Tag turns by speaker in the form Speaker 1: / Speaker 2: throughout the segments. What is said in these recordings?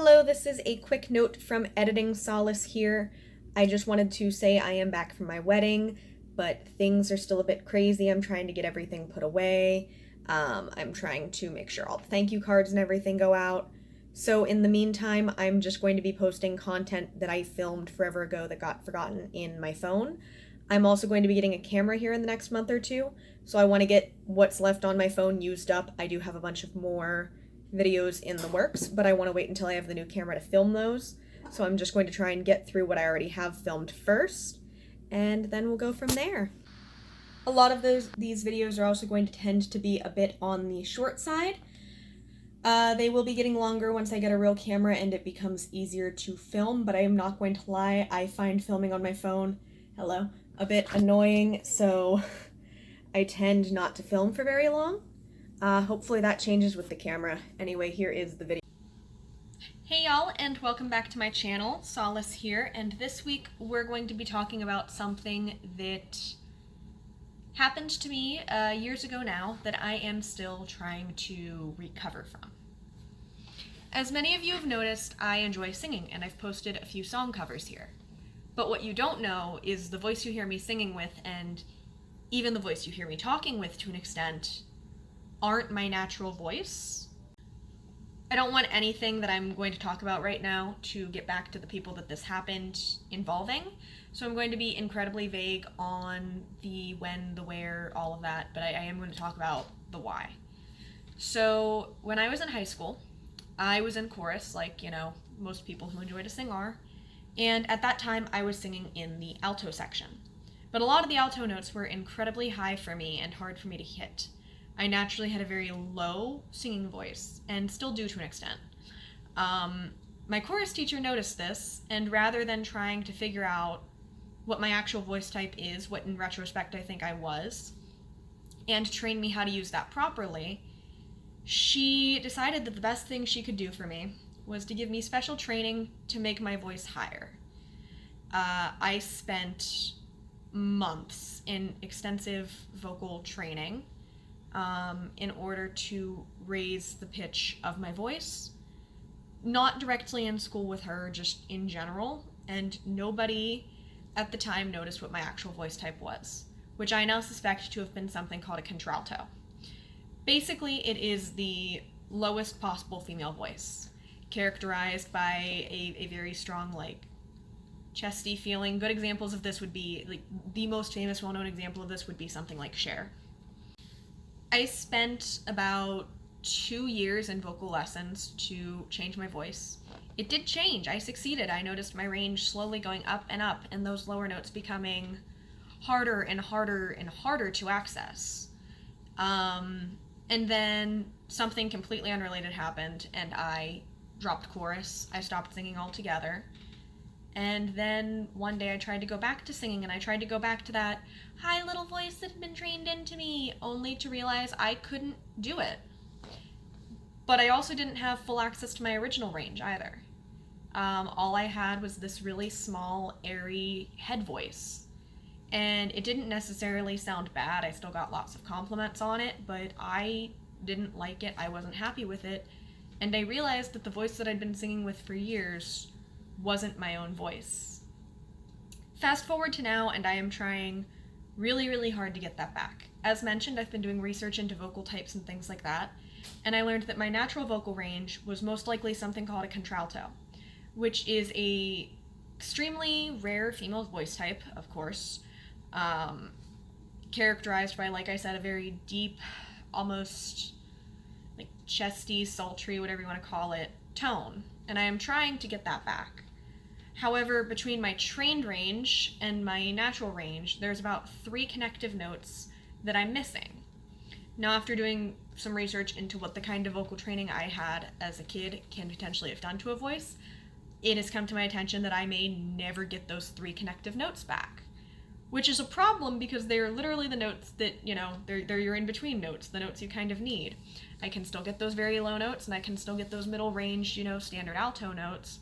Speaker 1: Hello, this is a quick note from Editing Solace here. I just wanted to say I am back from my wedding, but things are still a bit crazy. I'm trying to get everything put away. I'm trying to make sure all the thank you cards and everything go out. So in the meantime, I'm just going to be posting content that I filmed forever ago that got forgotten in my phone. I'm also going to be getting a camera here in the next month or two, so I want to get what's left on my phone used up. I do have a bunch of more videos in the works, but I want to wait until I have the new camera to film those. So I'm just going to try and get through what I already have filmed first, and then we'll go from there. A lot of these videos are also going to tend to be a bit on the short side. They will be getting longer once I get a real camera and it becomes easier to film, but I am not going to lie, I find filming on my phone, a bit annoying, so I tend not to film for very long. Hopefully that changes with the camera. Anyway, here is the video. Hey y'all, and welcome back to my channel. Solace here, and this week we're going to be talking about something that happened to me years ago now that I am still trying to recover from. As many of you have noticed, I enjoy singing, and I've posted a few song covers here. But what you don't know is the voice you hear me singing with, and even the voice you hear me talking with to an extent, aren't my natural voice. I don't want anything that I'm going to talk about right now to get back to the people that this happened involving, so I'm going to be incredibly vague on the when, the where, all of that, but I am going to talk about the why. So when I was in high school, I was in chorus, like, most people who enjoy to sing are, and at that time I was singing in the alto section. But a lot of the alto notes were incredibly high for me and hard for me to hit. I naturally had a very low singing voice, and still do to an extent. My chorus teacher noticed this, and rather than trying to figure out what my actual voice type is, what in retrospect I think I was, and train me how to use that properly, she decided that the best thing she could do for me was to give me special training to make my voice higher. I spent months in extensive vocal training in order to raise the pitch of my voice. Not directly in school with her, just in general, and nobody at the time noticed what my actual voice type was, which I now suspect to have been something called a contralto. Basically, it is the lowest possible female voice, characterized by a very strong, chesty feeling. Good examples of this would be, the most famous well-known example of this would be something like Cher. I spent about 2 years in vocal lessons to change my voice. It did change. I succeeded. I noticed my range slowly going up, and those lower notes becoming harder and harder and harder to access. And then something completely unrelated happened, and I dropped chorus. I stopped singing altogether. And then one day I tried to go back to singing, and I tried to go back to that high little voice that had been trained into me, only to realize I couldn't do it. But I also didn't have full access to my original range either. All I had was this really small, airy head voice. And it didn't necessarily sound bad. I still got lots of compliments on it, but I didn't like it. I wasn't happy with it. And I realized that the voice that I'd been singing with for years wasn't my own voice. Fast forward to now, and I am trying really, really hard to get that back. As mentioned, I've been doing research into vocal types and things like that, and I learned that my natural vocal range was most likely something called a contralto, which is a extremely rare female voice type, of course, characterized by, like I said, a very deep, almost chesty, sultry, whatever you want to call it, tone, and I am trying to get that back. However, between my trained range and my natural range, there's about 3 connective notes that I'm missing. Now, after doing some research into what the kind of vocal training I had as a kid can potentially have done to a voice, it has come to my attention that I may never get those 3 connective notes back. Which is a problem because they're literally the notes that, they're your in-between notes, the notes you kind of need. I can still get those very low notes, and I can still get those middle range, standard alto notes.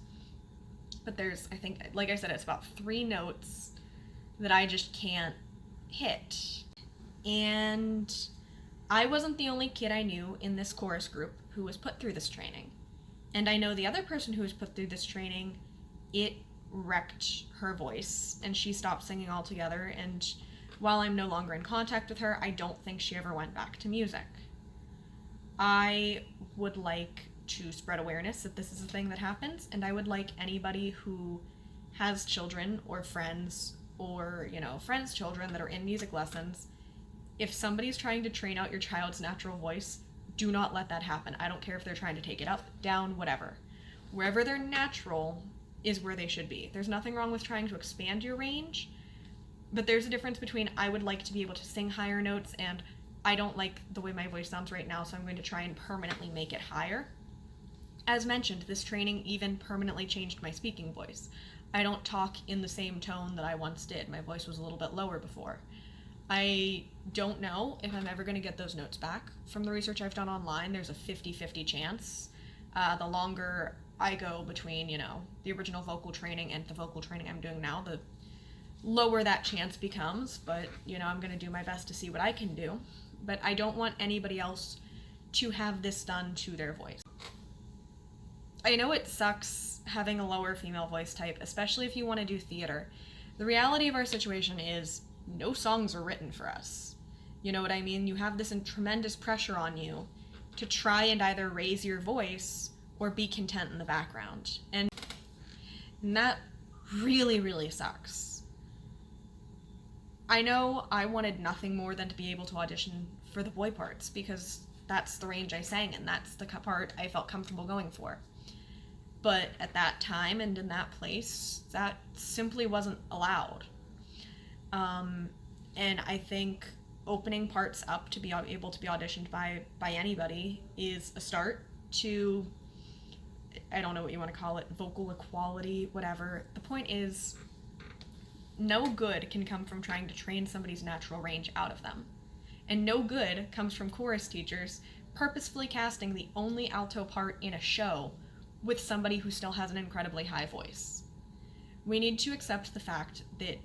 Speaker 1: But there's, I think, like I said, it's about 3 notes that I just can't hit. And I wasn't the only kid I knew in this chorus group who was put through this training. And I know the other person who was put through this training, it wrecked her voice and she stopped singing altogether. And while I'm no longer in contact with her, I don't think she ever went back to music. I would like to spread awareness that this is a thing that happens, and I would like anybody who has children or friends or, friends' children that are in music lessons, if somebody's trying to train out your child's natural voice, do not let that happen. I don't care if they're trying to take it up, down, whatever. Wherever they're natural is where they should be. There's nothing wrong with trying to expand your range, but there's a difference between I would like to be able to sing higher notes and I don't like the way my voice sounds right now, so I'm going to try and permanently make it higher. As mentioned, this training even permanently changed my speaking voice. I don't talk in the same tone that I once did. My voice was a little bit lower before. I don't know if I'm ever going to get those notes back. From the research I've done online, there's a 50-50 chance. The longer I go between, the original vocal training and the vocal training I'm doing now, the lower that chance becomes. But, I'm going to do my best to see what I can do. But I don't want anybody else to have this done to their voice. I know it sucks having a lower female voice type, especially if you want to do theater. The reality of our situation is no songs are written for us. You know what I mean? You have this tremendous pressure on you to try and either raise your voice or be content in the background. And that really, really sucks. I know I wanted nothing more than to be able to audition for the boy parts because that's the range I sang in. That's the part I felt comfortable going for. But at that time and in that place, that simply wasn't allowed. And I think opening parts up to be able to be auditioned by anybody is a start to, I don't know what you want to call it, vocal equality, whatever. The point is, no good can come from trying to train somebody's natural range out of them. And no good comes from chorus teachers purposefully casting the only alto part in a show with somebody who still has an incredibly high voice. We need to accept the fact that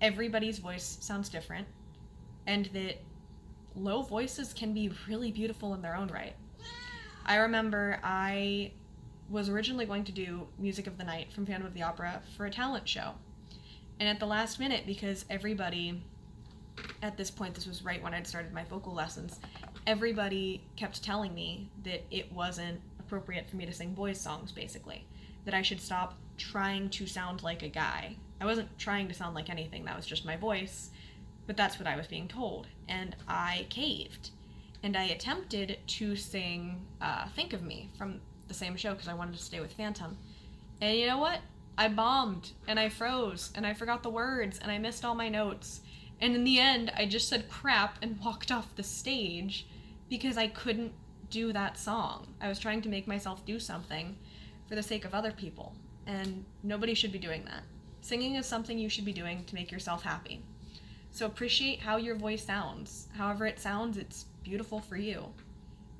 Speaker 1: everybody's voice sounds different, and that low voices can be really beautiful in their own right. I remember I was originally going to do Music of the Night from Phantom of the Opera for a talent show. And at the last minute, because everybody, at this point, this was right when I'd started my vocal lessons, everybody kept telling me that it wasn't appropriate for me to sing boys' songs, basically. That I should stop trying to sound like a guy. I wasn't trying to sound like anything, that was just my voice, but that's what I was being told. And I caved. And I attempted to sing Think of Me from the same show because I wanted to stay with Phantom. And you know what? I bombed, and I froze, and I forgot the words, and I missed all my notes. And in the end, I just said crap and walked off the stage because I couldn't do that song. I was trying to make myself do something for the sake of other people, and nobody should be doing that. Singing is something you should be doing to make yourself happy. So appreciate how your voice sounds. However it sounds, it's beautiful for you.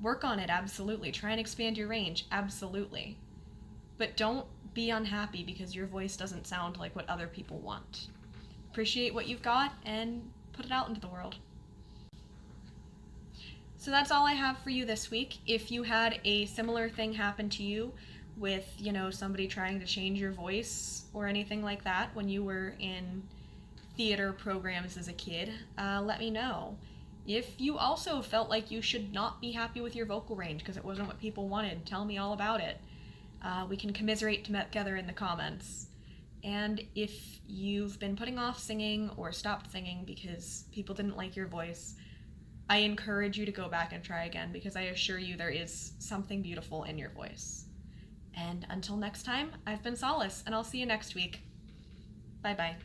Speaker 1: Work on it, absolutely. Try and expand your range, absolutely. But don't be unhappy because your voice doesn't sound like what other people want. Appreciate what you've got and put it out into the world. So that's all I have for you this week. If you had a similar thing happen to you with, somebody trying to change your voice or anything like that when you were in theater programs as a kid, let me know. If you also felt like you should not be happy with your vocal range because it wasn't what people wanted, tell me all about it. We can commiserate together in the comments. And if you've been putting off singing or stopped singing because people didn't like your voice, I encourage you to go back and try again because I assure you there is something beautiful in your voice. And until next time, I've been Solace, and I'll see you next week. Bye-bye.